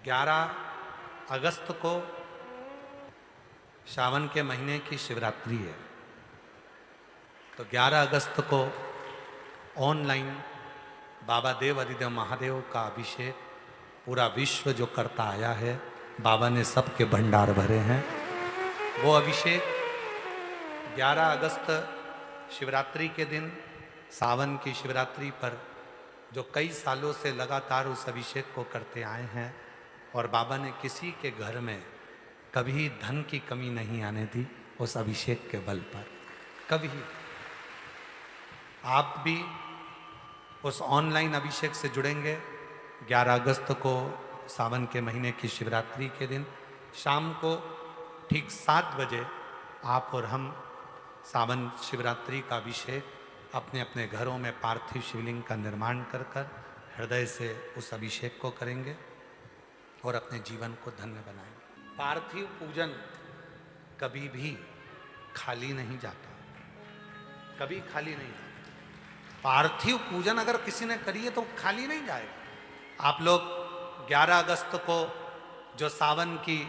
11 अगस्त को सावन के महीने की शिवरात्रि है। तो 11 अगस्त को ऑनलाइन बाबा देव अधिदेव महादेव का अभिषेक पूरा विश्व जो करता आया है, बाबा ने सबके भंडार भरे हैं। वो अभिषेक 11 अगस्त शिवरात्रि के दिन, सावन की शिवरात्रि पर जो कई सालों से लगातार उस अभिषेक को करते आए हैं, और बाबा ने किसी के घर में कभी धन की कमी नहीं आने दी उस अभिषेक के बल पर। कभी आप भी उस ऑनलाइन अभिषेक से जुड़ेंगे। 11 अगस्त को सावन के महीने की शिवरात्रि के दिन शाम को ठीक 7 बजे आप और हम सावन शिवरात्रि का अभिषेक अपने अपने घरों में पार्थिव शिवलिंग का निर्माण कर हृदय से उस अभिषेक को करेंगे और अपने जीवन को धन्य बनाएंगे। पार्थिव पूजन कभी भी खाली नहीं जाता, कभी खाली नहीं जाता। पार्थिव पूजन अगर किसी ने करी है तो खाली नहीं जाएगा। आप लोग 11 अगस्त को जो सावन की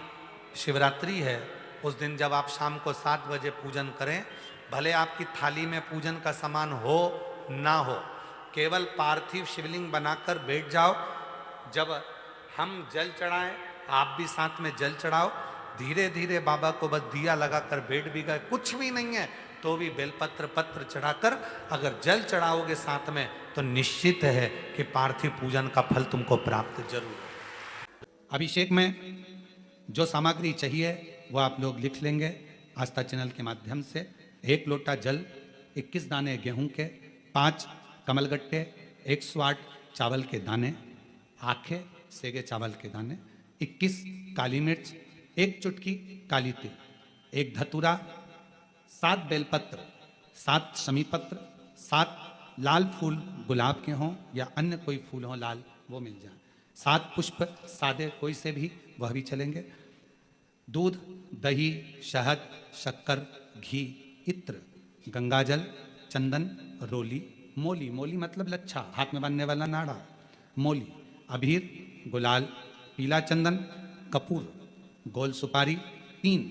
शिवरात्रि है, उस दिन जब आप शाम को 7 बजे पूजन करें, भले आपकी थाली में पूजन का सामान हो ना हो, केवल पार्थिव शिवलिंग बनाकर बैठ जाओ। जब हम जल चढ़ाएं, आप भी साथ में जल चढ़ाओ। धीरे धीरे बाबा को बस दिया लगाकर बैठ भी गए, कुछ भी नहीं है तो भी बेलपत्र पत्र चढ़ाकर अगर जल चढ़ाओगे साथ में, तो निश्चित है कि पार्थिव पूजन का फल तुमको प्राप्त जरूर है। अभिषेक में जो सामग्री चाहिए वो आप लोग लिख लेंगे आस्था चैनल के माध्यम से। 1 लोटा जल, 21 दाने गेहूं के, 5 कमलगट्टे, 108 चावल के दाने, आखे सेगे चावल के दाने, 21 काली मिर्च, 1 चुटकी काली तिल, 1 धतूरा, 7 बेलपत्र, 7 शमीपत्र, 7 लाल फूल गुलाब के हों या अन्य कोई फूल हो लाल, वो मिल जाए, 7 पुष्प सादे कोई से भी, वह भी चलेंगे। दूध, दही, शहद, शक्कर, घी, इत्र, गंगाजल, चंदन, रोली, मोली, मोली मतलब लच्छा, हाथ में बांधने वाला नाड़ा, मोली, अबीर, गुलाल, पीला चंदन, कपूर, गोल सुपारी, 3,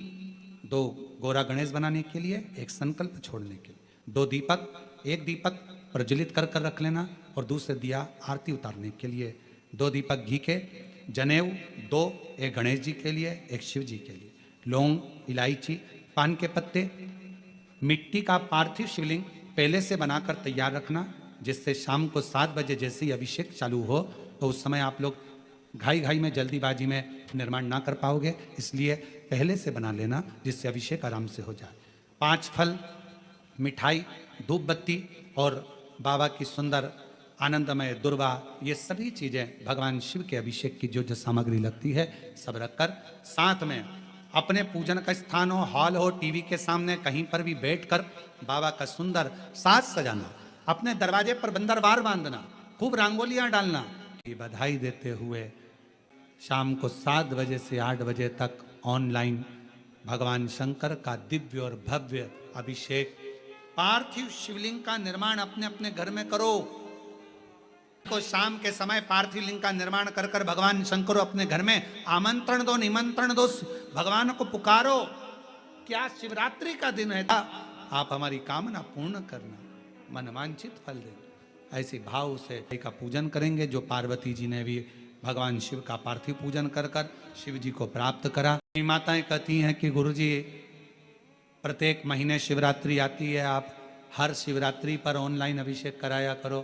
2 गोरा गणेश बनाने के लिए, 1 संकल्प छोड़ने के लिए, 2 दीपक, 1 दीपक प्रज्वलित कर रख लेना और दूसरे दिया आरती उतारने के लिए, 2 दीपक घी के, जनेऊ 2, 1 गणेश जी के लिए, 1 शिव जी के लिए, लौंग, इलायची, पान के पत्ते, मिट्टी का पार्थिव शिवलिंग पहले से बनाकर तैयार रखना, जिससे शाम को 7 बजे जैसे ही अभिषेक चालू हो तो उस समय आप लोग घाई घाई में जल्दीबाजी में निर्माण ना कर पाओगे, इसलिए पहले से बना लेना जिससे अभिषेक आराम से हो जाए। 5 फल, मिठाई, धूप बत्ती और बाबा की सुंदर आनंदमय दुर्वा, ये सभी चीज़ें भगवान शिव के अभिषेक की जो जो सामग्री लगती है सब रखकर, साथ में अपने पूजन का स्थान हो, हॉल हो, टीवी के सामने कहीं पर भी बैठकर बाबा का सुंदर साज सजाना, अपने दरवाजे पर बंदरवार बांधना, खूब रंगोलियां डालना, की बधाई देते हुए शाम को 7 बजे से 8 बजे तक ऑनलाइन भगवान शंकर का दिव्य और भव्य अभिषेक, पार्थिव शिवलिंग का निर्माण अपने अपने घर में करो। को शाम के समय पार्थिव लिंग का निर्माण कर कर भगवान शंकर अपने घर में आमंत्रण दो, निमंत्रण दो, भगवान को पुकारो। क्या शिवरात्रि का दिन है, आप हमारी कामना पूर्ण करना, मनवांछित फल देना। ऐसे भाव से का पूजन करेंगे जो पार्वती जी ने भी भगवान शिव का पार्थिव पूजन कर कर शिव जी को प्राप्त करा। माताएं कहती हैं कि गुरुजी प्रत्येक महीने शिवरात्रि आती है, आप हर शिवरात्रि पर ऑनलाइन अभिषेक कराया करो,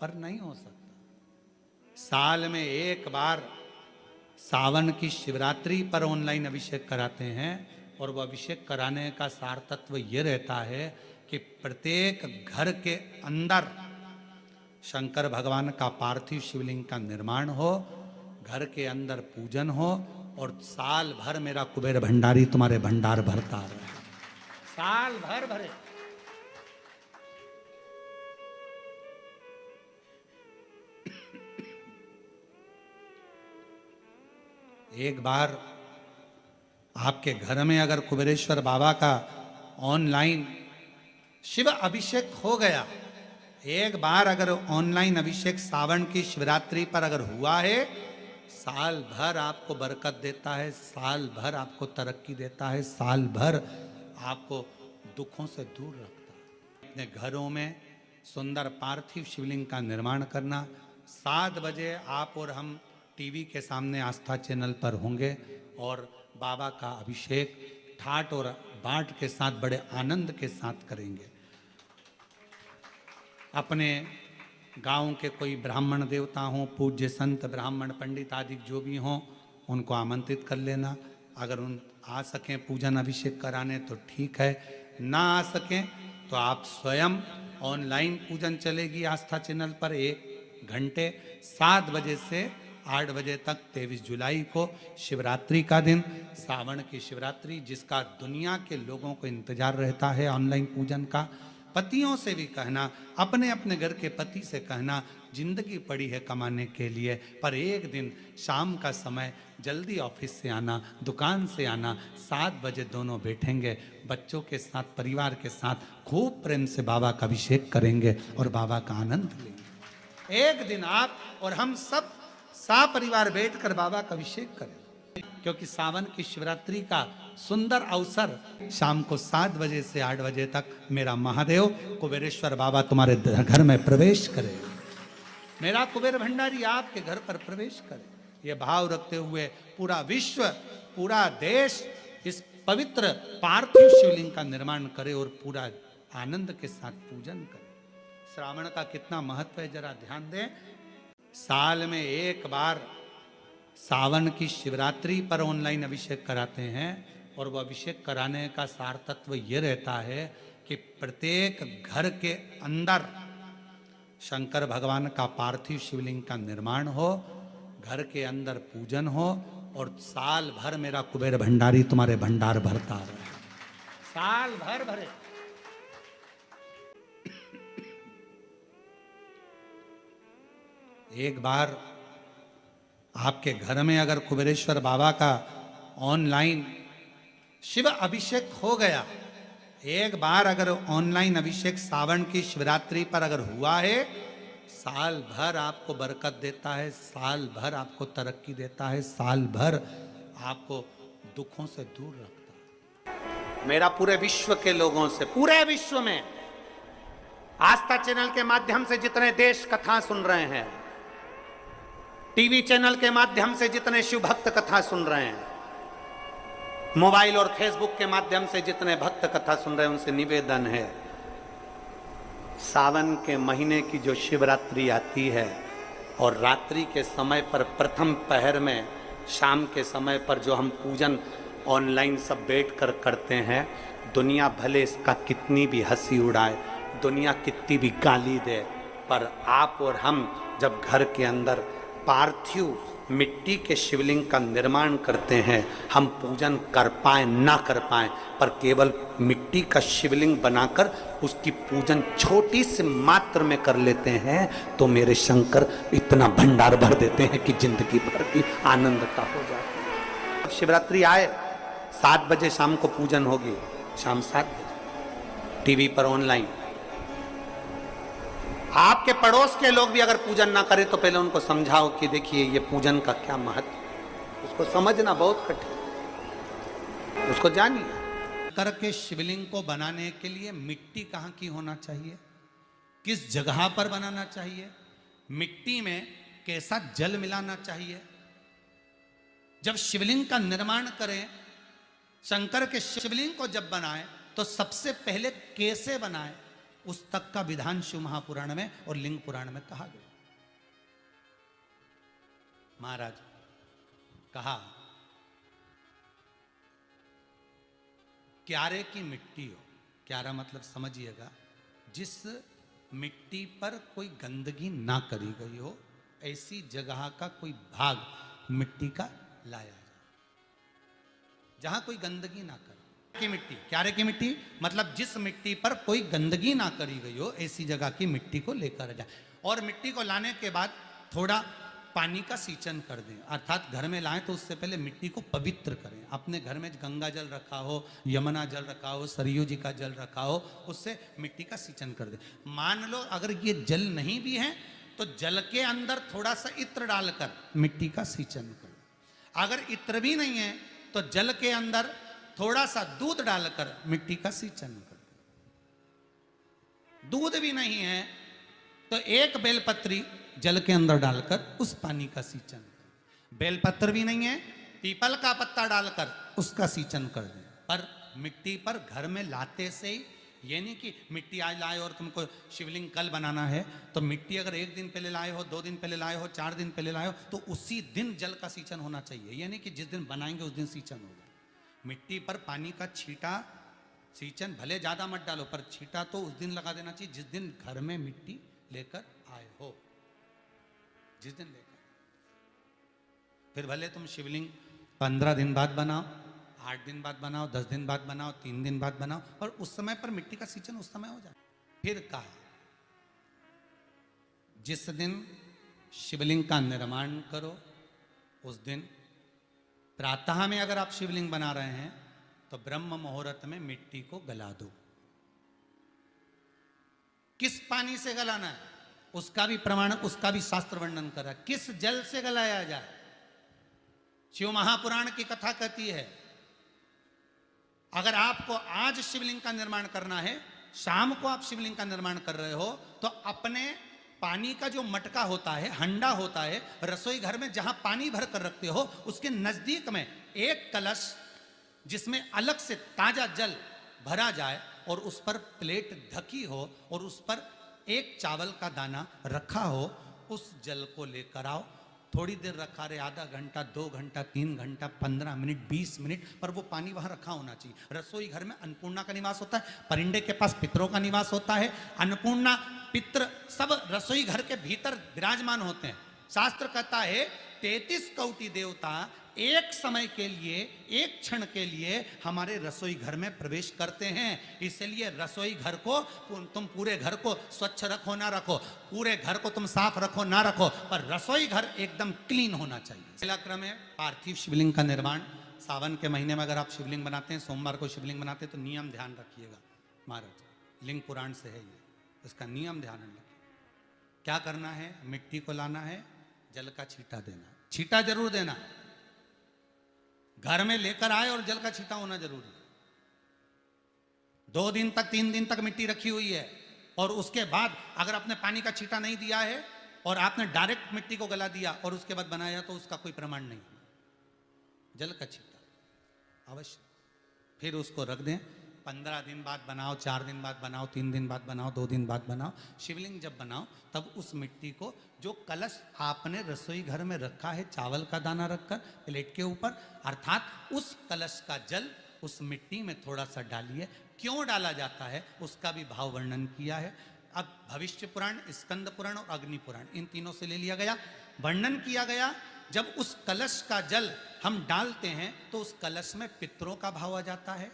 पर नहीं हो सकता। साल में 1 बार सावन की शिवरात्रि पर ऑनलाइन अभिषेक कराते हैं, और वह अभिषेक कराने का सार तत्व ये रहता है कि प्रत्येक घर के अंदर शंकर भगवान का पार्थिव शिवलिंग का निर्माण हो, घर के अंदर पूजन हो, और साल भर मेरा कुबेर भंडारी तुम्हारे भंडार भरता रहे, साल भर भरे। एक बार आपके घर में अगर कुबेरेश्वर बाबा का ऑनलाइन शिव अभिषेक हो गया, एक बार अगर ऑनलाइन अभिषेक सावन की शिवरात्रि पर अगर हुआ है, साल भर आपको बरकत देता है, साल भर आपको तरक्की देता है, साल भर आपको दुखों से दूर रखता है। अपने घरों में सुंदर पार्थिव शिवलिंग का निर्माण करना। 7 बजे आप और हम टीवी के सामने आस्था चैनल पर होंगे और बाबा का अभिषेक ठाट और बाट के साथ बड़े आनंद के साथ करेंगे। अपने गांव के कोई ब्राह्मण देवता हों, पूज्य संत ब्राह्मण पंडित आदि जो भी हों, उनको आमंत्रित कर लेना। अगर उन आ सकें पूजन अभिषेक कराने तो ठीक है, ना आ सकें तो आप स्वयं ऑनलाइन पूजन चलेगी आस्था चैनल पर 1 घंटे 7 बजे से 8 बजे तक। 23 जुलाई को शिवरात्रि का दिन, सावन की शिवरात्रि, जिसका दुनिया के लोगों को इंतजार रहता है ऑनलाइन पूजन का। पतियों से भी कहना, अपने अपने घर के पति से कहना, जिंदगी पड़ी है कमाने के लिए, पर एक दिन शाम का समय जल्दी ऑफिस से आना, दुकान से आना, 7 बजे दोनों बैठेंगे, बच्चों के साथ, परिवार के साथ खूब प्रेम से बाबा का अभिषेक करेंगे और बाबा का आनंद लेंगे। एक दिन आप और हम सब परिवार बैठकर बाबा का अभिषेक करें, क्योंकि सावन की शिवरात्रि का सुंदर अवसर शाम को 7 बजे से 8 बजे तक मेरा महादेव कुबेरेश्वर बाबा तुम्हारे घर में प्रवेश करे, मेरा कुबेर भंडारी आपके घर पर प्रवेश करे। ये भाव रखते हुए पूरा विश्व, पूरा देश इस पवित्र पार्थिव शिवलिंग का निर्माण करे और पूरा आनंद के साथ पूजन करे। श्रावण का कितना महत्व है जरा ध्यान दें। साल में एक बार सावन की शिवरात्रि पर ऑनलाइन अभिषेक कराते हैं और वो अभिषेक कराने का सार तत्व ये रहता है कि प्रत्येक घर के अंदर शंकर भगवान का पार्थिव शिवलिंग का निर्माण हो, घर के अंदर पूजन हो और साल भर मेरा कुबेर भंडारी तुम्हारे भंडार भरता रहे, साल भर भरे। एक बार आपके घर में अगर कुबेरेश्वर बाबा का ऑनलाइन शिव अभिषेक हो गया, एक बार अगर ऑनलाइन अभिषेक सावन की शिवरात्रि पर अगर हुआ है, साल भर आपको बरकत देता है, साल भर आपको तरक्की देता है, साल भर आपको दुखों से दूर रखता है। मेरा पूरे विश्व के लोगों से, पूरे विश्व में आस्था चैनल के माध्यम से जितने देश कथा सुन रहे हैं, टीवी चैनल के माध्यम से जितने शिव भक्त कथा सुन रहे हैं, मोबाइल और फेसबुक के माध्यम से जितने भक्त कथा सुन रहे हैं, उनसे निवेदन है, सावन के महीने की जो शिवरात्रि आती है और रात्रि के समय पर प्रथम पहर में, शाम के समय पर जो हम पूजन ऑनलाइन सब बैठ कर करते हैं, दुनिया भले इसका कितनी भी हंसी उड़ाए, दुनिया कितनी भी गाली दे, पर आप और हम जब घर के अंदर पार्थिव मिट्टी के शिवलिंग का निर्माण करते हैं, हम पूजन कर पाए ना कर पाए, पर केवल मिट्टी का शिवलिंग बनाकर उसकी पूजन छोटी सी मात्र में कर लेते हैं, तो मेरे शंकर इतना भंडार भर देते हैं कि जिंदगी भर की आनंदता हो जाती है। शिवरात्रि आए, 7 बजे शाम को पूजन होगी, शाम 7 बजे टीवी पर ऑनलाइन। आपके पड़ोस के लोग भी अगर पूजन ना करें तो पहले उनको समझाओ कि देखिए ये पूजन का क्या महत्व, उसको समझना बहुत कठिन, उसको जानिए। करके शिवलिंग को बनाने के लिए मिट्टी कहाँ की होना चाहिए, किस जगह पर बनाना चाहिए, मिट्टी में कैसा जल मिलाना चाहिए, जब शिवलिंग का निर्माण करें, शंकर के शिवलिंग को जब बनाएं तो सबसे पहले कैसे बनाएं, उस तक का विधान शिव महापुराण में और लिंग पुराण में कहा गया। महाराज कहा, क्यारे की मिट्टी हो, क्यारा मतलब समझिएगा, जिस मिट्टी पर कोई गंदगी ना करी गई हो, ऐसी जगह का कोई भाग मिट्टी का लाया जाए जहां कोई गंदगी ना करे। की मिट्टी, क्यारे की मिट्टी मतलब जिस मिट्टी पर कोई गंदगी ना करी गई हो, ऐसी जगह की मिट्टी को लेकर जाए। और मिट्टी को लाने के बाद थोड़ा पानी का सींचन कर दें, अर्थात घर में लाएं तो उससे पहले मिट्टी को पवित्र करें। अपने घर में गंगा जल रखा हो, यमुना जल रखा हो, सरयू जी का जल रखा हो, उससे मिट्टी का सींचन कर दें। मान लो अगर ये जल नहीं भी है तो जल के अंदर थोड़ा सा इत्र डालकर मिट्टी का सिंचन करो। अगर इत्र भी नहीं है तो जल के अंदर थोड़ा सा दूध डालकर मिट्टी का सिंचन करो। दूध भी नहीं है तो एक बेलपत्री जल के अंदर डालकर उस पानी का सिंचन करो। बेलपत्र भी नहीं है, पीपल का पत्ता डालकर उसका सिंचन कर दें। पर मिट्टी पर घर में लाते से ही, ये नहीं कि मिट्टी आज लाए और तुमको शिवलिंग कल बनाना है, तो मिट्टी अगर 1 दिन पहले लाए हो, 2 दिन पहले लाए हो, 4 दिन पहले लाए हो, तो उसी दिन जल का सिंचन होना चाहिए। ये नहीं कि जिस दिन बनाएंगे उस दिन सिंचन होगा। मिट्टी पर पानी का छींटा, सिंचन भले ज़्यादा मत डालो, पर छींटा तो उस दिन लगा देना चाहिए जिस दिन घर में मिट्टी लेकर आए हो, जिस दिन लेकर। फिर भले तुम शिवलिंग 15 दिन बाद बनाओ, 8 दिन बाद बनाओ, 10 दिन बाद बनाओ, 3 दिन बाद बनाओ, और उस समय पर मिट्टी का सिंचन उस समय हो जाए। फिर कहा जिस दिन शिवलिंग का निर्माण करो उस दिन प्रातः में अगर आप शिवलिंग बना रहे हैं तो ब्रह्म मुहूर्त में मिट्टी को गला दो। किस पानी से गलाना है उसका भी प्रमाण, उसका भी शास्त्र वर्णन कर रहा है। किस जल से गलाया जाए, शिव महापुराण की कथा कहती है अगर आपको आज शिवलिंग का निर्माण करना है, शाम को आप शिवलिंग का निर्माण कर रहे हो, तो अपने पानी का जो मटका होता है, हंडा होता है, रसोई घर में जहां पानी भर कर रखते हो, उसके नजदीक में एक कलश जिसमें अलग से ताजा जल भरा जाए और उस पर प्लेट ढकी हो और उस पर एक चावल का दाना रखा हो, उस जल को लेकर आओ। थोड़ी देर रखा रहे, आधा घंटा, 2 घंटा, 3 घंटा, 15 मिनट, 20 मिनट, पर वो पानी वहां रखा होना चाहिए। रसोई घर में अन्नपूर्णा का निवास होता है, परिंदे के पास पितरों का निवास होता है। अन्नपूर्णा, पित्र सब रसोई घर के भीतर विराजमान होते हैं। शास्त्र कहता है 33 कोटि देवता एक समय के लिए, एक क्षण के लिए हमारे रसोई घर में प्रवेश करते हैं। इसलिए रसोई घर को तुम पूरे घर को स्वच्छ रखो ना रखो, पूरे घर को तुम साफ रखो ना रखो, पर रसोई घर एकदम क्लीन होना चाहिए। पहला क्रम है पार्थिव शिवलिंग का निर्माण। सावन के महीने में अगर आप शिवलिंग बनाते हैं, सोमवार को शिवलिंग बनाते हैं, तो नियम ध्यान रखिएगा महाराज, लिंग पुराण से है ये, इसका नियम ध्यान रखिए। क्या करना है, मिट्टी को लाना है, जल का छींटा देना, छींटा जरूर देना, घर में लेकर आए और जल का छींटा होना जरूरी है। 2 दिन तक, 3 दिन तक मिट्टी रखी हुई है और उसके बाद अगर आपने पानी का छींटा नहीं दिया है और आपने डायरेक्ट मिट्टी को गला दिया और उसके बाद बनाया, तो उसका कोई प्रमाण नहीं। जल का छींटा अवश्य। फिर उसको रख दें, 15 दिन बाद बनाओ, 4 दिन बाद बनाओ, 3 दिन बाद बनाओ, 2 दिन बाद बनाओ। शिवलिंग जब बनाओ तब उस मिट्टी को, जो कलश आपने रसोई घर में रखा है चावल का दाना रखकर प्लेट के ऊपर, अर्थात उस कलश का जल उस मिट्टी में थोड़ा सा डालिए। क्यों डाला जाता है उसका भी भाव वर्णन किया है। अब भविष्य पुराण, स्कंद पुराण और अग्नि पुराण, इन तीनों से ले लिया गया, वर्णन किया गया। जब उस कलश का जल हम डालते हैं तो उस कलश में पितरों का भाव आ जाता है,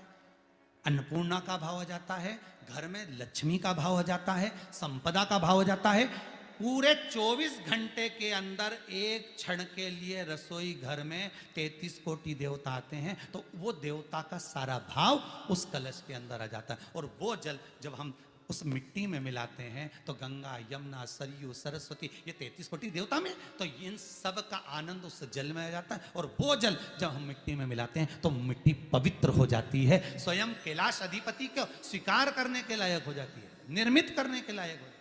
अन्नपूर्णा का भाव आ जाता है, घर में लक्ष्मी का भाव आ जाता है, संपदा का भाव आ जाता है। पूरे 24 घंटे के अंदर एक क्षण के लिए रसोई घर में 33 कोटि देवता आते हैं, तो वो देवता का सारा भाव उस कलश के अंदर आ जाता है। और वो जल जब हम उस मिट्टी में मिलाते हैं तो गंगा, यमुना, सरयू, सरस्वती, ये 33 कोटि देवता में, तो इन सब का आनंद उस जल में आ जाता है। और वो जल जब हम मिट्टी में मिलाते हैं तो मिट्टी पवित्र हो जाती है, स्वयं कैलाश अधिपति को स्वीकार करने के लायक हो जाती है, निर्मित करने के लायक हो जाती है।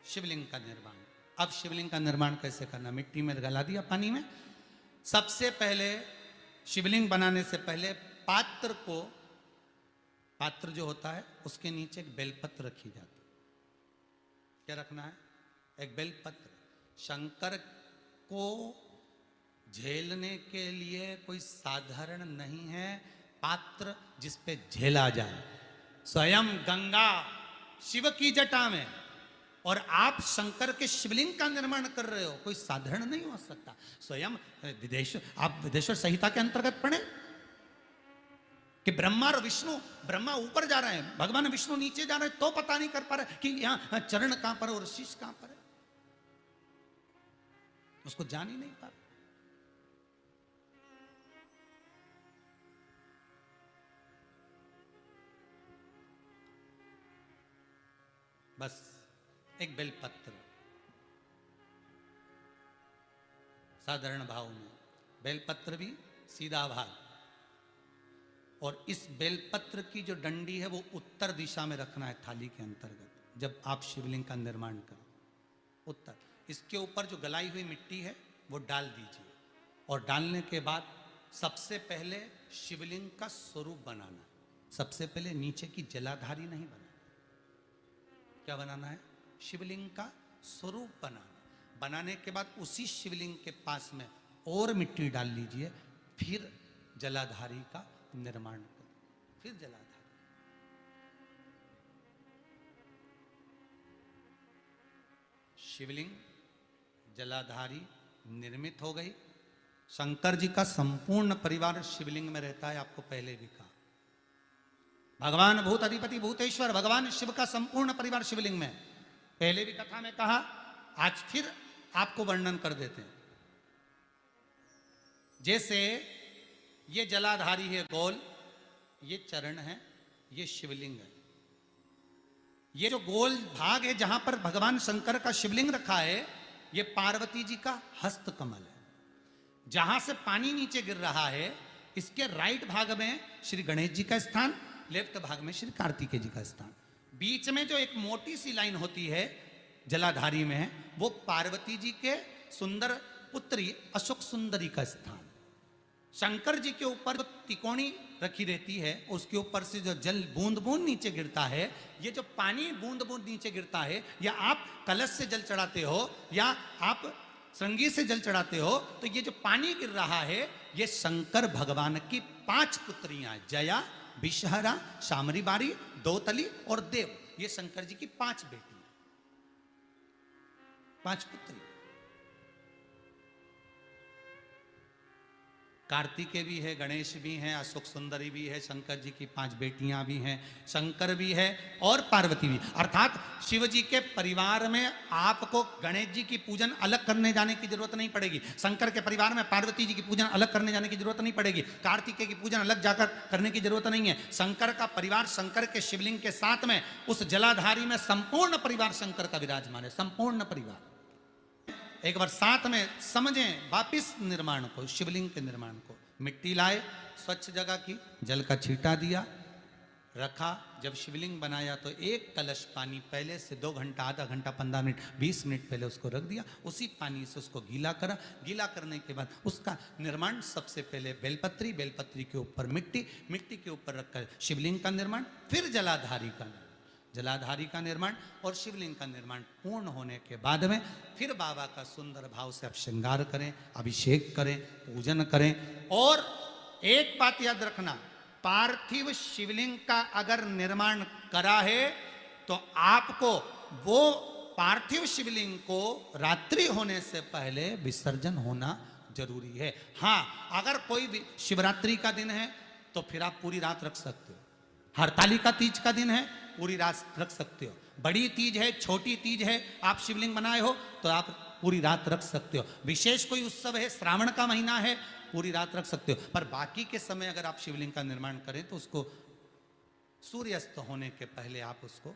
शिवलिंग का निर्माण। अब शिवलिंग का निर्माण कैसे करना, मिट्टी में गला दिया पानी में। सबसे पहले शिवलिंग बनाने से पहले पात्र को, पात्र जो होता है उसके नीचे एक बेलपत्र रखी जाती है। क्या रखना है, एक बेलपत्र। शंकर को झेलने के लिए कोई साधारण नहीं है पात्र जिस पे झेला जाए। स्वयं गंगा शिव की जटा में, और आप शंकर के शिवलिंग का निर्माण कर रहे हो, कोई साधारण नहीं हो सकता। स्वयं आप विदेश्वर संहिता के अंतर्गत पढ़े कि ब्रह्मा और विष्णु, ब्रह्मा ऊपर जा रहे हैं, भगवान विष्णु नीचे जा रहे हैं, तो पता नहीं कर पा रहे कि यहां चरण कहां पर और शीश कहां पर है, उसको जान ही नहीं पा रहे। बस एक बेलपत्र साधारण भाव में, बेलपत्र भी सीधा भाग, और इस बेलपत्र की जो डंडी है वो उत्तर दिशा में रखना है थाली के अंतर्गत। जब आप शिवलिंग का निर्माण करें उत्तर, इसके ऊपर जो गलाई हुई मिट्टी है वो डाल दीजिए, और डालने के बाद सबसे पहले शिवलिंग का स्वरूप बनाना। सबसे पहले नीचे की जलाधारी नहीं बनाना, क्या बनाना है? शिवलिंग का स्वरूप बनाना। बनाने के बाद उसी शिवलिंग के पास में और मिट्टी डाल लीजिए, फिर जलाधारी का निर्माण करें, फिर जलाधारी। शिवलिंग जलाधारी निर्मित हो गई। शंकर जी का संपूर्ण परिवार शिवलिंग में रहता है, आपको पहले भी कहा। भगवान भूत अधिपति भूतेश्वर भगवान शिव का संपूर्ण परिवार शिवलिंग में, पहले भी कथा में कहा, आज फिर आपको वर्णन कर देते हैं। जैसे ये जलाधारी है गोल, ये चरण है, ये शिवलिंग है। ये जो गोल भाग है जहां पर भगवान शंकर का शिवलिंग रखा है, ये पार्वती जी का हस्त कमल है। जहां से पानी नीचे गिर रहा है, इसके राइट भाग में श्री गणेश जी का स्थान, लेफ्ट भाग में श्री कार्तिकेय जी का स्थान। बीच में जो एक मोटी सी लाइन होती है जलाधारी में है, वो पार्वती जी के सुंदर पुत्री अशोक सुंदरी का स्थान। शंकर जी के ऊपर जो तिकोनी रखी रहती है, उसके ऊपर से जो जल बूंद बूंद नीचे गिरता है, ये जो पानी बूंद बूंद नीचे गिरता है, या आप कलश से जल चढ़ाते हो या आप श्रृंगी से जल चढ़ाते हो, तो ये जो पानी गिर रहा है, ये शंकर भगवान की 5 पुत्रियां, जया, विषहरा, शामरी बारी, दोतली और देव, ये शंकर जी की 5 बेटियां, 5 पुत्री। कार्तिकेय भी है, गणेश भी हैं, अशोक सुंदरी भी है, शंकर जी की 5 बेटियां भी हैं, शंकर भी है और पार्वती भी। अर्थात शिव जी के परिवार में आपको गणेश जी की पूजन अलग करने जाने की जरूरत नहीं पड़ेगी, शंकर के परिवार में पार्वती जी की पूजन अलग करने जाने की जरूरत नहीं पड़ेगी, कार्तिकेय की पूजन अलग जाकर करने की जरूरत नहीं है। शंकर का परिवार शंकर के शिवलिंग के साथ में उस जलाधारी में संपूर्ण परिवार शंकर का विराजमान है, संपूर्ण परिवार। एक बार साथ में समझें वापिस निर्माण को, शिवलिंग के निर्माण को। मिट्टी लाए, स्वच्छ जगह की, जल का छींटा दिया, रखा। जब शिवलिंग बनाया तो एक कलश पानी पहले से 2 घंटा, आधा घंटा, 15 मिनट, 20 मिनट पहले उसको रख दिया। उसी पानी से उसको गीला करा। गीला करने के बाद उसका निर्माण सबसे पहले बेलपत्री, बेलपत्री के ऊपर मिट्टी, मिट्टी के ऊपर रखकर शिवलिंग का निर्माण, फिर जलाधारी का निर्माण, जलाधारी का निर्माण और शिवलिंग का निर्माण पूर्ण होने के बाद में फिर बाबा का सुंदर भाव से आप श्रृंगार करें, अभिषेक करें, पूजन करें। और एक बात याद रखना, पार्थिव शिवलिंग का अगर निर्माण करा है तो आपको वो पार्थिव शिवलिंग को रात्रि होने से पहले विसर्जन होना जरूरी है। हाँ, अगर कोई भी शिवरात्रि का दिन है तो फिर आप पूरी रात रख सकते हो। हरतालिका तीज का दिन है, पूरी रात रख सकते हो। बड़ी तीज है, छोटी तीज है, आप शिवलिंग बनाए हो तो आप पूरी रात रख सकते हो। विशेष कोई उत्सव है, श्रावण का महीना है, पूरी रात रख सकते हो। पर बाकी के समय अगर आप शिवलिंग का निर्माण करें तो उसको सूर्यास्त होने के पहले आप उसको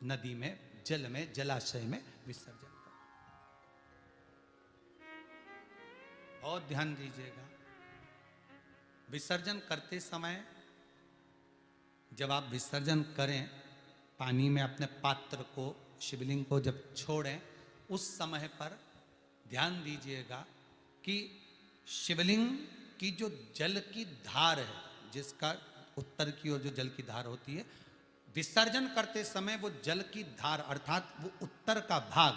नदी में, जल में, जलाशय में विसर्जन करें। बहुत ध्यान दीजिएगा, विसर्जन करते समय जब आप विसर्जन करें, पानी में अपने पात्र को, शिवलिंग को जब छोड़ें, उस समय पर ध्यान दीजिएगा कि शिवलिंग की जो जल की धार है, जिसका उत्तर की ओर जो जल की धार होती है, विसर्जन करते समय वो जल की धार अर्थात वो उत्तर का भाग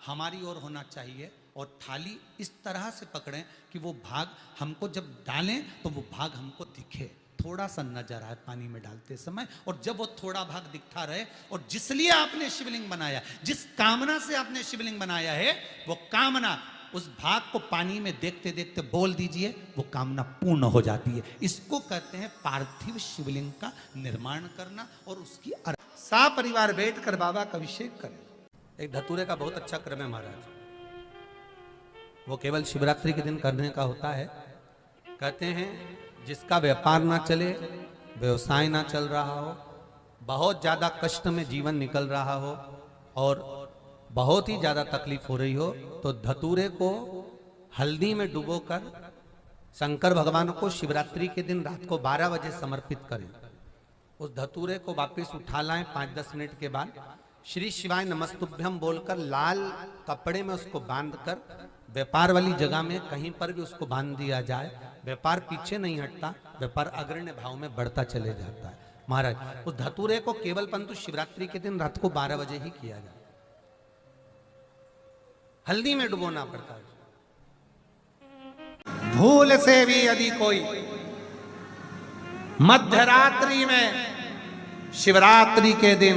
हमारी ओर होना चाहिए, और थाली इस तरह से पकड़ें कि वो भाग हमको जब डालें तो वो भाग हमको दिखे, थोड़ा सा नजर आए पानी में डालते समय। और जब वो थोड़ा भाग दिखता रहे, और जिस लिए आपने शिवलिंग बनाया, जिस कामना से आपने शिवलिंग बनाया है, वो कामना उस भाग को पानी में देखते देखते बोल दीजिए, वो कामना पूर्ण हो जाती है। इसको कहते हैं पार्थिव शिवलिंग का निर्माण करना। और उसकी परिवार बैठकर बाबा का अभिषेक करें। एक धतूरे का बहुत अच्छा क्रम है महाराज, वो केवल शिवरात्रि के दिन करने का होता है। कहते हैं जिसका व्यापार ना चले, व्यवसाय ना चल रहा हो, बहुत ज़्यादा कष्ट में जीवन निकल रहा हो और बहुत ही ज़्यादा तकलीफ हो रही हो, तो धतूरे को हल्दी में डुबोकर शंकर भगवान को शिवरात्रि के दिन रात को 12 बजे समर्पित करें। उस धतूरे को वापस उठा लाएं 5-10 मिनट के बाद, श्री शिवाय नमस्तुभ्यम बोलकर लाल कपड़े में उसको बांधकर व्यापार वाली जगह में कहीं पर भी उसको बांध दिया जाए। व्यापार पीछे नहीं हटता, व्यापार अग्रण्य भाव में बढ़ता चले जाता है। महाराज, उस धतूरे को केवल परंतु शिवरात्रि के दिन रात को 12 बजे ही किया जाए। हल्दी में डुबोना पड़ता है। भूल से भी यदि कोई मध्यरात्रि में, शिवरात्रि के दिन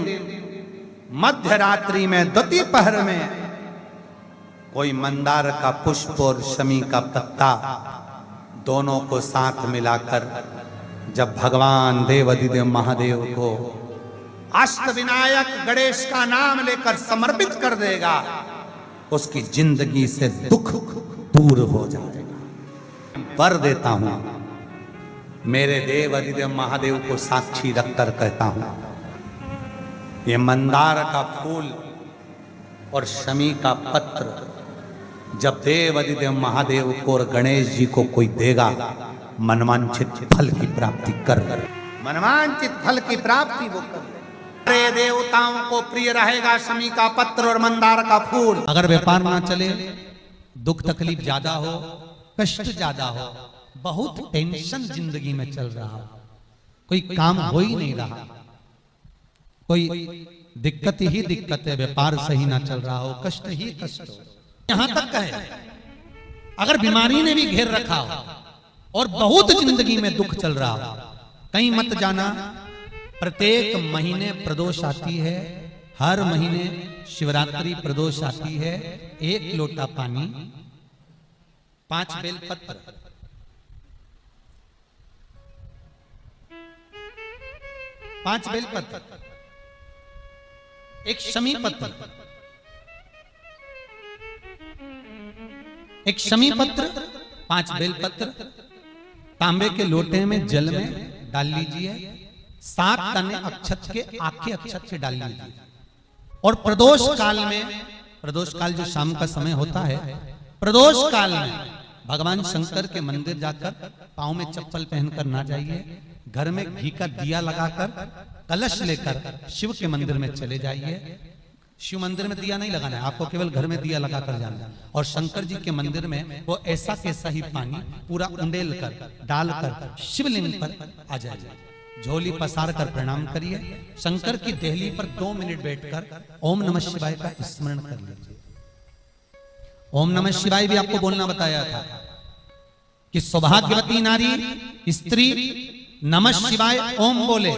मध्यरात्रि में द्वितीय पहर में कोई मंदार का पुष्प और शमी का पत्ता दोनों को साथ मिलाकर जब भगवान देवाधिदेव महादेव को अष्टविनायक गणेश का नाम लेकर समर्पित कर देगा, उसकी जिंदगी से दुख दूर हो जाएगा। वर देता हूं, मेरे देवाधिदेव महादेव को साक्षी रखकर कहता हूं, ये मंदार का फूल और शमी का पत्र जब देवाधिदेव महादेव को और गणेश जी को कोई देगा, मनवांछित फल की प्राप्ति कर, मनवांछित फल की प्राप्ति वो कर। अरे देवताओं को प्रिय रहेगा शमी का पत्र और मंदार का फूल। अगर व्यापार ना चले, दुख तकलीफ ज्यादा हो, कष्ट ज्यादा हो, बहुत टेंशन जिंदगी में चल रहा हो, कोई काम हो ही नहीं रहा, कोई दिक्कत ही दिक्कत है, व्यापार सही ना चल रहा हो, कष्ट ही कष्ट हो, यहां तक है अगर बीमारी ने भी घेर रखा हो और बहुत जिंदगी में दुख चल रहा हो, कहीं मत जाना। प्रत्येक महीने प्रदोष आती है, हर महीने शिवरात्रि प्रदोष आती है। 1 लोटा पानी, 5 बेलपत्र, 5 बेलपत्र, 1 शमी पत्र, 1 शमी पत्र, 5 बेलपत्र तांबे के लोटे में जल में डाल लीजिए। 7 तने अक्षत के, आखे अक्षत के डाल लीजिए। और प्रदोष काल में, प्रदोष काल जो शाम का समय होता है, प्रदोष काल में भगवान शंकर के मंदिर जाकर पांव में चप्पल पहनकर ना जाइए, घर में घी का दिया लगाकर कलश लेकर शिव के मंदिर में चले जाइए। शिव मंदिर में दिया नहीं लगाना है आपको, केवल घर में दिया लगाकर जाना है। और शंकर जी के मंदिर में वो ऐसा कैसा ही पानी पूरा उंडेल कर डालकर शिवलिंग पर आ जाइए, झोली पसार कर प्रणाम करिए। शंकर की देहली पर 2 मिनट बैठकर ओम नमः शिवाय का स्मरण कर लीजिए। ओम नमः शिवाय भी आपको बोलना बताया था कि सौभाग्यवती नारी स्त्री नमः शिवाय ओम बोले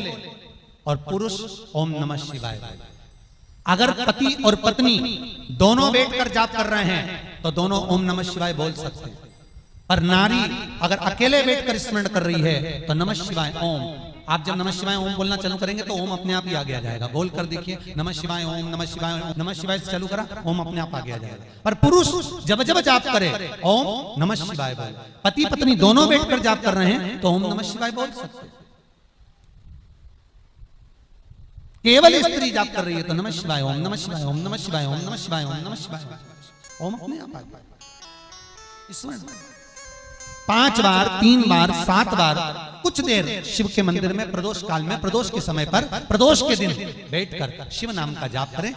और पुरुष ओम नमः शिवाय बोले। अगर पति और पत्नी दोनों बैठकर जाप कर रहे हैं तो दोनों ओम नमः शिवाय बोल सकते हैं, पर नारी अगर अकेले बैठकर स्मरण कर रही है तो नमः शिवाय ओम। आप जब नमः शिवाय ओम बोलना चालू करेंगे तो ओम अपने आप ही आगे आ जाएगा। बोल कर देखिए, नमः शिवाय ओम, नमः शिवाय ओम, नमः शिवाय से चालू करा, ओम अपने आप आगे आ जाएगा। पर पुरुष जब जब जाप करे ओम नमः शिवाय बोल। पति पत्नी दोनों बैठकर जाप कर रहे हैं तो ओम नमः शिवाय बोल सकते हैं। केवल स्त्री जाप कर रही है तो नमः शिवाय ओम, नमः शिवाय ओम, नमः शिवाय ओम, नमः शिवाय ओम, नमः शिवाय ओम अपने आप आ गया। स्मरण 5 बार, 3 बार, 7 बार कुछ देर शिव के मंदिर में प्रदोष काल में, प्रदोष के समय पर, प्रदोष के दिन बैठकर शिव नाम का जाप करें।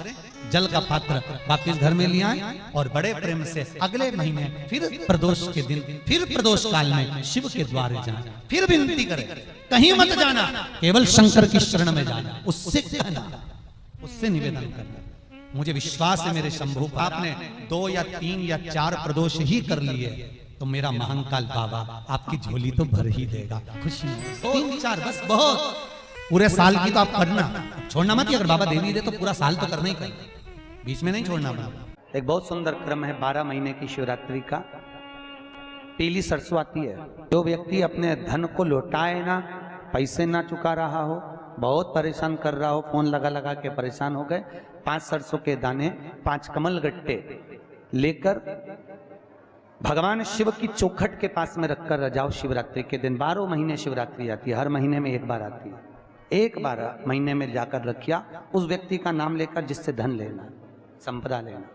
जल का पात्र वापिस घर में ले आए और बड़े प्रेम से अगले महीने फिर प्रदोष के दिन, फिर प्रदोष काल में शिव के द्वारे जाएं, फिर विनती करें। कहीं मत जाना, केवल शंकर की शरण में जाना, उससे कहना, उससे निवेदन करना। मुझे विश्वास है मेरे शंभू, आपने 2 या 3 या 4 प्रदोष ही कर लिए तो मेरा महाकाल बाबा आपकी झोली तो भर ही देगा। खुशी 3-4 बस बहुत, पूरे साल की तो आप करना, छोड़ना मत। अगर बाबा दे भी दे तो पूरा साल तो करना ही करना, बीच में नहीं छोड़ना। बाबा एक बहुत सुंदर क्रम है 12 महीने की शिवरात्रि का। पीली सरसों आती है, जो व्यक्ति अपने धन को लौटाए ना, पैसे ना चुका रहा हो, बहुत परेशान कर रहा हो, फोन लगा लगा के परेशान हो गए, 5 सरसों के दाने, 5 कमल गट्टे लेकर भगवान शिव की चौखट के पास में रखकर रजाओ। शिवरात्रि के दिन 12 महीने शिवरात्रि आती है, हर महीने में 1 बार आती है। 1 बार महीने में जाकर रखिया, उस व्यक्ति का नाम लेकर जिससे धन लेना, संपदा लेना,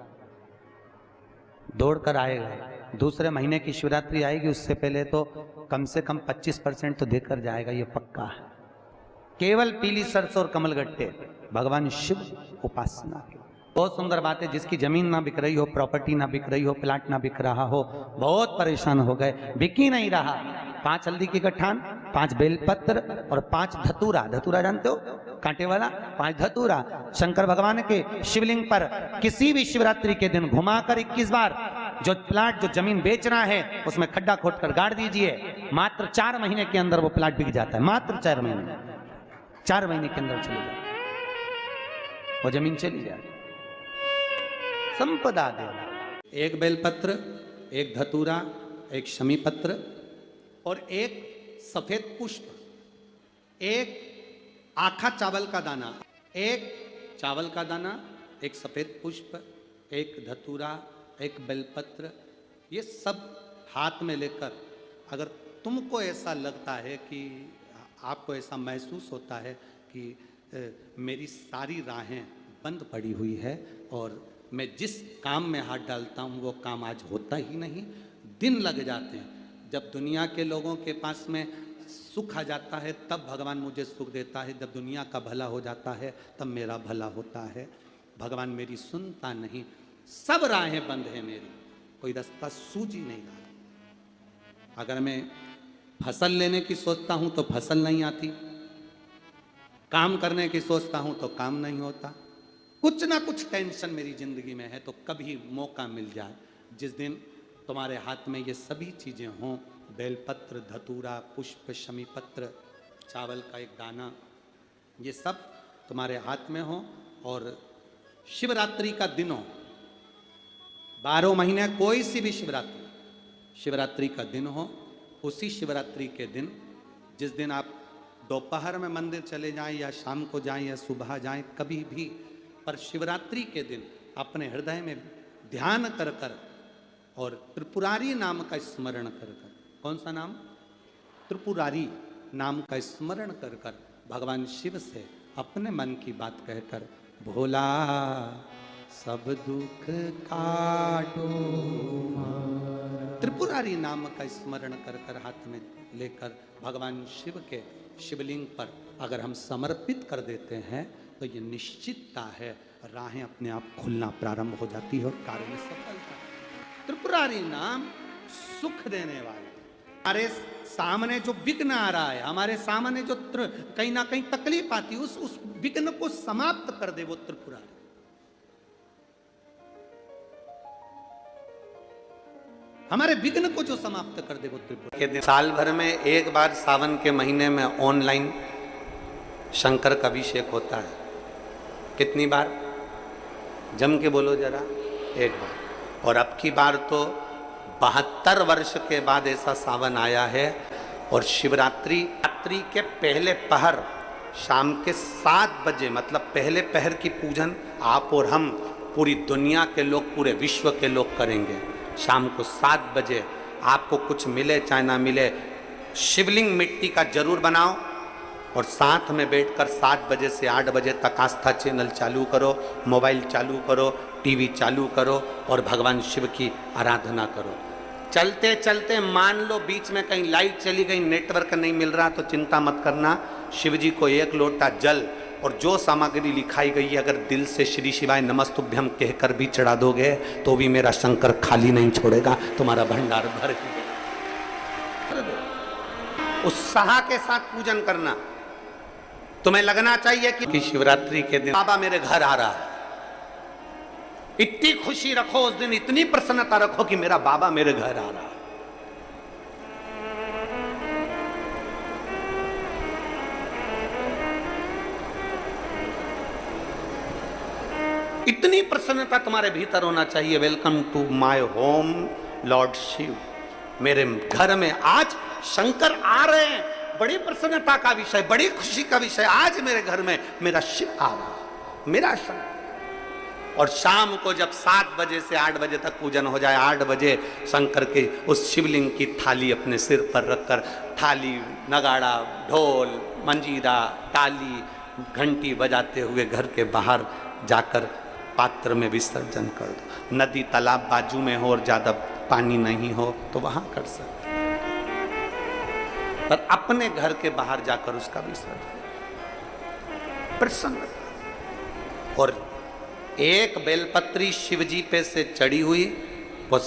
दौड़ कर आएगा। दूसरे महीने की शिवरात्रि आएगी उससे पहले तो कम से कम 25% तो देकर जाएगा, ये पक्का है। केवल पीली सरसों और कमलगट्टे, भगवान शिव उपासना की। बहुत सुंदर बात है, जिसकी जमीन ना बिक रही हो, प्रॉपर्टी ना बिक रही हो, प्लाट ना बिक रहा हो, बहुत परेशान हो गए, बिक ही नहीं रहा, 5 हल्दी की गठान, 5 बेलपत्र और 5 धतूरा, धतूरा जानते हो कांटे वाला, 5 धतूरा शंकर भगवान के शिवलिंग पर किसी भी शिवरात्रि के दिन घुमाकर 21 बार जो प्लाट, जो जमीन बेच रहा है उसमें खड्डा खोद कर गाड़ दीजिए, मात्र 4 महीने के अंदर वो प्लाट बिक जाता है, मात्र 4 महीने, 4 महीने के अंदर चले जाए वो जमीन, चली जाए, संपदा दे। एक बेलपत्र, एक धतूरा, एक शमी पत्र और एक सफेद पुष्प, एक आखा चावल का दाना, एक चावल का दाना, एक सफेद पुष्प, एक धतूरा, एक बेलपत्र, ये सब हाथ में लेकर, अगर तुमको ऐसा लगता है कि आपको ऐसा महसूस होता है कि मेरी सारी राहें बंद पड़ी हुई है और मैं जिस काम में हाथ डालता हूँ वो काम आज होता ही नहीं, दिन लग जाते हैं, जब दुनिया के लोगों के पास में सुख आ जाता है तब भगवान मुझे सुख देता है, जब दुनिया का भला हो जाता है तब मेरा भला होता है, भगवान मेरी सुनता नहीं, सब राहें बंद हैं मेरी, कोई रास्ता सूझ ही नहीं रहा। अगर मैं फसल लेने की सोचता हूँ तो फसल नहीं आती, काम करने की सोचता हूँ तो काम नहीं होता, कुछ ना कुछ टेंशन मेरी जिंदगी में है, तो कभी मौका मिल जाए जिस दिन तुम्हारे हाथ में ये सभी चीज़ें हों, बेलपत्र, धतूरा, पुष्प, शमी पत्र, चावल का एक दाना, ये सब तुम्हारे हाथ में हो और शिवरात्रि का दिन हो, 12 महीने कोई सी भी शिवरात्रि का दिन हो, उसी शिवरात्रि के दिन, जिस दिन आप दोपहर में मंदिर चले जाएं या शाम को जाएं या सुबह जाएं, कभी भी, पर शिवरात्रि के दिन अपने हृदय में ध्यान कर कर और त्रिपुरारी नाम का स्मरण कर कर, कौन सा नाम? त्रिपुरारी नाम का स्मरण कर कर भगवान शिव से अपने मन की बात कहकर, भोला सब दुख काटो, त्रिपुरारी नाम का स्मरण कर कर हाथ में लेकर भगवान शिव के शिवलिंग पर अगर हम समर्पित कर देते हैं तो ये निश्चितता है राहें अपने आप खुलना प्रारंभ हो जाती है और कार्य में सफलता। त्रिपुरारी नाम सुख देने वाले, हमारे सामने जो विघ्न आ रहा है, हमारे सामने जो कहीं ना कहीं तकलीफ आती है, उस विघ्न को समाप्त कर दे वो त्रिपुरारी। हमारे विघ्न को जो समाप्त कर दे वो त्रिपुरारी। साल भर में एक बार सावन के महीने में ऑनलाइन शंकर का अभिषेक होता है, कितनी बार? जम के बोलो जरा, एक बार। और अब की बार तो 72 वर्ष के बाद ऐसा सावन आया है और शिवरात्रि के पहले पहर शाम के 7 बजे, मतलब पहले पहर की पूजन आप और हम, पूरी दुनिया के लोग, पूरे विश्व के लोग करेंगे। शाम को 7 बजे आपको कुछ मिले चाहे ना मिले, शिवलिंग मिट्टी का जरूर बनाओ और साथ में बैठकर 7 बजे से 8 बजे तक आस्था चैनल चालू करो, मोबाइल चालू करो, टीवी चालू करो और भगवान शिव की आराधना करो। चलते चलते मान लो बीच में कहीं लाइट चली गई, नेटवर्क नहीं मिल रहा, तो चिंता मत करना, शिव जी को 1 लोटा जल और जो सामग्री लिखाई गई है अगर दिल से श्री शिवाय नमस्तुभ्यम कहकर भी चढ़ा दोगे तो भी मेरा शंकर खाली नहीं छोड़ेगा, तुम्हारा भंडार भर ही देगा। उत्साह के साथ पूजन करना, तुम्हें लगना चाहिए कि शिवरात्रि के दिन बाबा मेरे घर आ रहा है, इतनी खुशी रखो उस दिन, इतनी प्रसन्नता रखो कि मेरा बाबा मेरे घर आ रहा है। इतनी प्रसन्नता तुम्हारे भीतर होना चाहिए। Welcome to my home lord Shiva, मेरे घर में आज शंकर आ रहे हैं, बड़ी प्रसन्नता का विषय, बड़ी खुशी का विषय, आज मेरे घर में मेरा शिव आ रहा है, मेरा शंकर। और शाम को जब 7 बजे से 8 बजे तक पूजन हो जाए, 8 बजे शंकर के उस शिवलिंग की थाली अपने सिर पर रखकर, थाली, नगाड़ा, ढोल, मंजीरा, ताली, घंटी बजाते हुए घर के बाहर जाकर पात्र में विसर्जन कर दो। नदी तालाब बाजू में हो और ज़्यादा पानी नहीं हो तो वहां कर सकते, पर अपने घर के बाहर जाकर उसका विसर्जन प्रसन्न। और एक बेलपत्री शिवजी पे से चढ़ी हुई, वो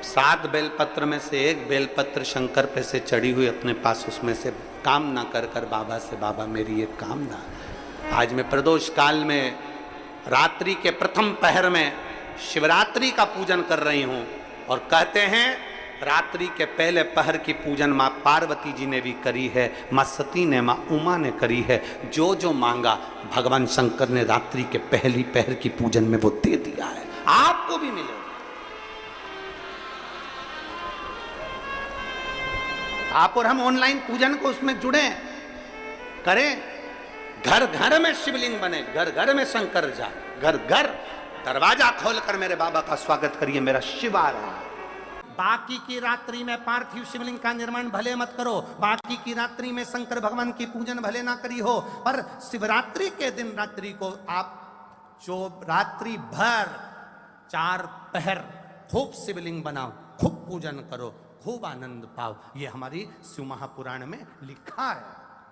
7 बेलपत्र में से एक बेलपत्र शंकर पे से चढ़ी हुई अपने पास, उसमें से कामना कर कर बाबा से, बाबा मेरी ये कामना, आज मैं प्रदोष काल में रात्रि के प्रथम पहर में शिवरात्रि का पूजन कर रही हूं। और कहते हैं रात्रि के पहले पहर की पूजन मां पार्वती जी ने भी करी है, मां सती ने, मां उमा ने करी है। जो जो मांगा भगवान शंकर ने रात्रि के पहली पहर की पूजन में वो दे दिया है, आपको भी मिलेगा। आप और हम ऑनलाइन पूजन को उसमें जुड़े करें, घर घर में शिवलिंग बने, घर घर में शंकर जाए, घर घर दरवाजा खोलकर मेरे बाबा का स्वागत करिए, मेरा शिव आ रहा है। बाकी की रात्रि में पार्थिव शिवलिंग का निर्माण भले मत करो, बाकी की रात्रि में शंकर भगवान की पूजन भले ना करी हो, पर शिवरात्रि के दिन रात्रि को आप जो रात्रि भर 4 पहर खूब शिवलिंग बनाओ, खूब पूजन करो, खूब आनंद पाओ। ये हमारी शिव महापुराण में लिखा है,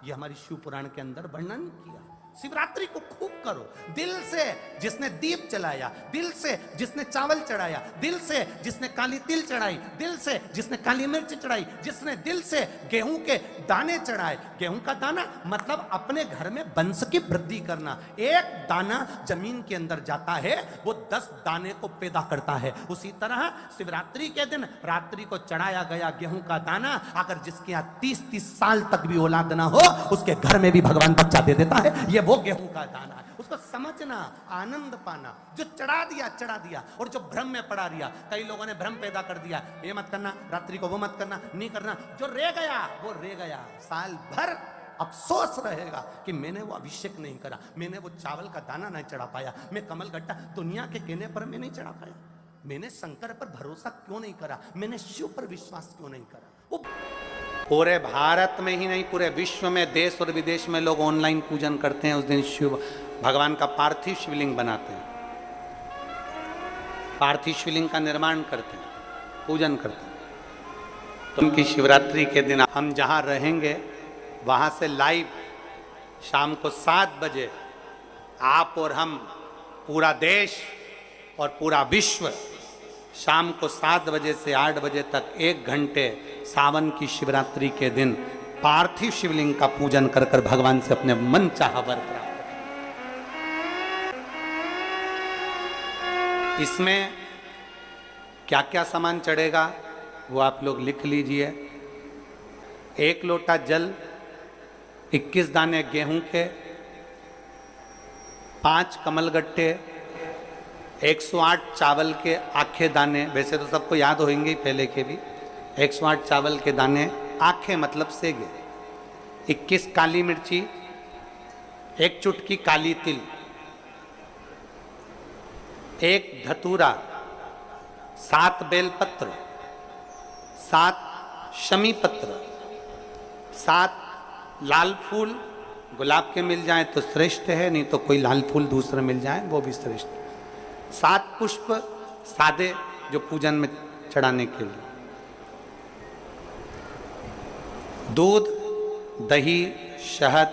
ये हमारी शिव पुराण के अंदर वर्णन किया। शिवरात्रि को खूब करो, दिल से जिसने दीप जलाया, दिल से जिसने चावल चढ़ाया, दिल से जिसने काली तिल चढ़ाई, दिल से जिसने काली मिर्च चढ़ाई, जिसने दिल से गेहूं के दाने चढ़ाए। गेहूं का दाना मतलब अपने घर में वंश की वृद्धि करना। एक दाना जमीन के अंदर जाता है, वो 10 दाने को पैदा करता है। उसी तरह शिवरात्रि के दिन रात्रि को चढ़ाया गया गेहूं का दाना, अगर जिसके यहाँ 30-30 साल तक भी औलाद ना हो, उसके घर में भी भगवान बच्चा दे देता है। ये वो गेहूं का दाना है, उसको समझना, आनंद पाना। जो चढ़ा दिया, और जो भ्रम में पड़ा दिया, कई लोगों ने भ्रम पैदा कर दिया, ये मत करना रात्रि को, वो मत करना, नहीं करना। जो रह गया वो रह गया, साल भर अफसोस रहेगा कि मैंने वो अभिषेक नहीं करा, मैंने वो चावल का दाना नहीं चढ़ा पाया, मैं कमल गट्टा दुनिया के कहने पर मैं नहीं चढ़ा पाया, मैंने शंकर पर भरोसा क्यों नहीं करा, मैंने शिव पर विश्वास क्यों नहीं करा। वो पूरे भारत में ही नहीं, पूरे विश्व में, देश और विदेश में लोग ऑनलाइन पूजन करते हैं। उस दिन शिव भगवान का पार्थिव शिवलिंग बनाते हैं, पार्थिव शिवलिंग का निर्माण करते हैं, पूजन करते हैं। तो उनकी शिवरात्रि के दिन हम जहां रहेंगे वहां से लाइव शाम को 7 बजे आप और हम, पूरा देश और पूरा विश्व, शाम को 7 बजे से 8 बजे तक 1 घंटे सावन की शिवरात्रि के दिन पार्थिव शिवलिंग का पूजन कर कर भगवान से अपने मन चाहा वर प्राप्त। इसमें क्या क्या सामान चढ़ेगा वो आप लोग लिख लीजिए। 1 लोटा जल, 21 दाने गेहूं के, 5 कमलगट्टे, 108 चावल के आखे दाने, वैसे तो सबको याद होंगे ही पहले के भी। 108 चावल के दाने, आखे मतलब सेगे, 21 काली मिर्ची, 1 चुटकी काली तिल, 1 धतूरा, 7 बेलपत्र, 7 शमी पत्र, 7 लाल फूल, गुलाब के मिल जाए तो श्रेष्ठ है, नहीं तो कोई लाल फूल दूसरा मिल जाए वो भी श्रेष्ठ है। 7 पुष्प सादे जो पूजन में चढ़ाने के लिए, दूध, दही, शहद,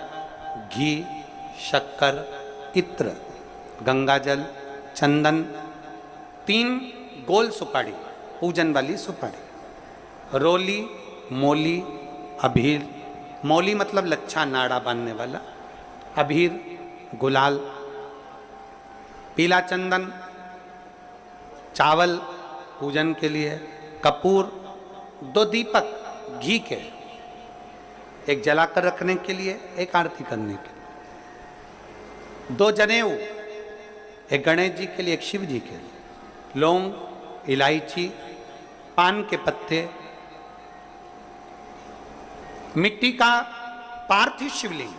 घी, शक्कर, इत्र, गंगाजल, चंदन, 3 गोल सुपारी, पूजन वाली सुपारी, रोली, मौली, अभीर, मौली मतलब लच्छा नाड़ा बांधने वाला, अभीर, गुलाल, पीला चंदन, चावल पूजन के लिए, कपूर, 2 दीपक घी के, एक जलाकर रखने के लिए, एक आरती करने के लिए, 2 जनेऊ, एक गणेश जी के लिए, एक शिव जी के लिए, लौंग, इलायची, पान के पत्ते, मिट्टी का पार्थिव शिवलिंग।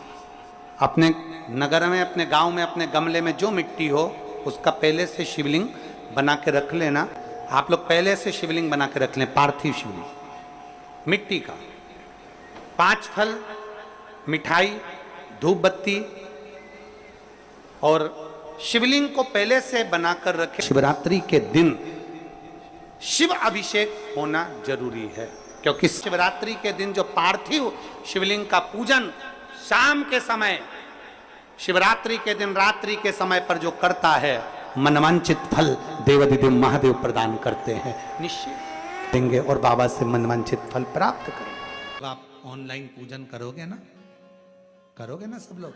अपने नगर में, अपने गांव में, अपने गमले में जो मिट्टी हो उसका पहले से शिवलिंग बना के रख लेना। आप लोग पहले से शिवलिंग बना के रख लें, पार्थिव शिवलिंग मिट्टी का। 5 फल, मिठाई, धूप बत्ती, और शिवलिंग को पहले से बनाकर रखें। शिवरात्रि के दिन शिव अभिषेक होना जरूरी है, क्योंकि शिवरात्रि के दिन जो पार्थिव शिवलिंग का पूजन शाम के समय, शिवरात्रि के दिन रात्रि के समय पर जो करता है, मनवांचित फल देवाधिदेव महादेव प्रदान करते हैं, निश्चित देंगे और बाबा से मनवांचित फल प्राप्त करेंगे। तो आप ऑनलाइन पूजन करोगे ना, करोगे ना सब लोग?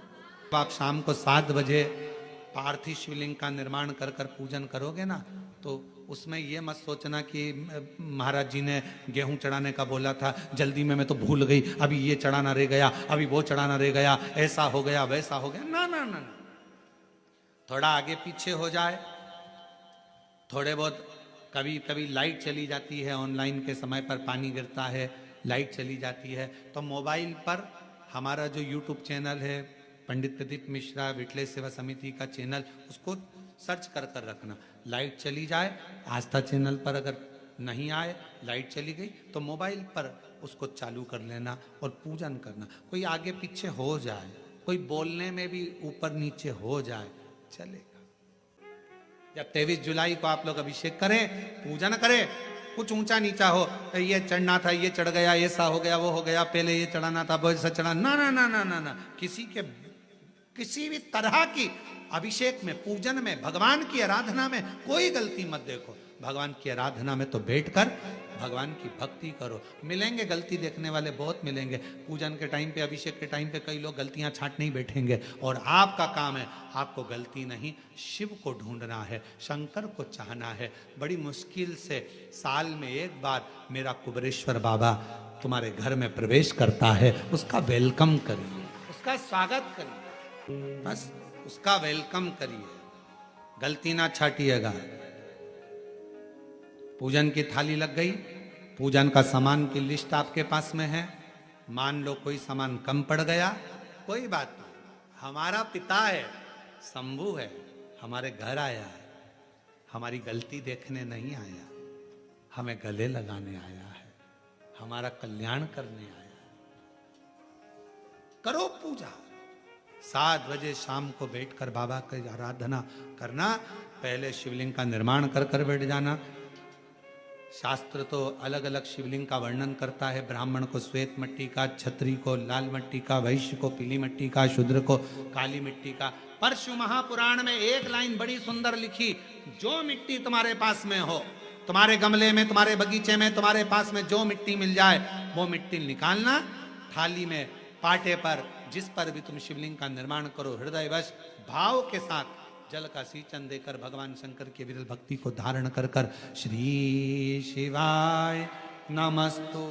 तो आप शाम को 7 बजे पार्थिव शिवलिंग का निर्माण कर कर पूजन करोगे ना, तो उसमें ये मत सोचना कि महाराज जी ने गेहूं चढ़ाने का बोला था, जल्दी में मैं तो भूल गई, अभी ये चढ़ाना रह गया, अभी वो चढ़ाना रह गया, ऐसा हो गया वैसा हो गया। ना ना ना ना, थोड़ा आगे पीछे हो जाए, थोड़े बहुत कभी कभी लाइट चली जाती है, ऑनलाइन के समय पर पानी गिरता है, लाइट चली जाती है, तो मोबाइल पर हमारा जो यूट्यूब चैनल है पंडित प्रदीप मिश्रा विठलेश सेवा समिति का चैनल, उसको सर्च कर कर रखना। लाइट चली जाए, आस्था चैनल पर अगर नहीं आए, लाइट चली गई, तो मोबाइल पर उसको चालू कर लेना और पूजन करना। कोई आगे पीछे हो जाए, कोई बोलने में भी ऊपर नीचे हो जाए, चलेगा। जब 23 जुलाई को आप लोग अभिषेक करें, पूजन करें, कुछ ऊंचा नीचा हो, ये चढ़ना था, ये चढ़ गया, ऐसा हो गया, वो हो गया, पहले ये चढ़ाना था, वो ऐसा चढ़ा, ना ना ना ना ना ना, किसी भी तरह की अभिषेक में, पूजन में, भगवान की आराधना में कोई गलती मत देखो। भगवान की आराधना में तो बैठकर भगवान की भक्ति करो। मिलेंगे गलती देखने वाले, बहुत मिलेंगे। पूजन के टाइम पे, अभिषेक के टाइम पे कई लोग गलतियां छांटने ही बैठेंगे, और आपका काम है, आपको गलती नहीं, शिव को ढूंढना है, शंकर को चाहना है। बड़ी मुश्किल से साल में एक बार मेरा कुबेरेश्वर बाबा तुम्हारे घर में प्रवेश करता है, उसका वेलकम करिए, उसका स्वागत करिए, बस उसका वेलकम करिए, गलती ना छाटिएगा। पूजन की थाली लग गई, पूजन का सामान की लिस्ट आपके पास में है, मान लो कोई सामान कम पड़ गया, कोई बात नहीं, हमारा पिता है, शंभू है, हमारे घर आया है, हमारी गलती देखने नहीं आया, हमें गले लगाने आया है, हमारा कल्याण करने आया है। करो पूजा। 7 बजे शाम को बैठकर बाबा की आराधना करना। पहले शिवलिंग का निर्माण कर कर बैठ जाना। शास्त्र तो अलग अलग शिवलिंग का वर्णन करता है। ब्राह्मण को श्वेत मिट्टी का, क्षत्रिय को लाल मिट्टी का, वैश्य को पीली मिट्टी का, शूद्र को काली मिट्टी का। पर शिव महापुराण में एक लाइन बड़ी सुंदर लिखी, जो मिट्टी तुम्हारे पास में हो, तुम्हारे गमले में, तुम्हारे बगीचे में, तुम्हारे पास में जो मिट्टी मिल जाए वो मिट्टी निकालना, थाली में, पाटे पर, जिस पर भी तुम शिवलिंग का निर्माण करो, हृदयवश भाव के साथ जल का सिंचन देकर भगवान शंकर की विरल भक्ति को धारण कर कर श्री शिवाय नमस्तु।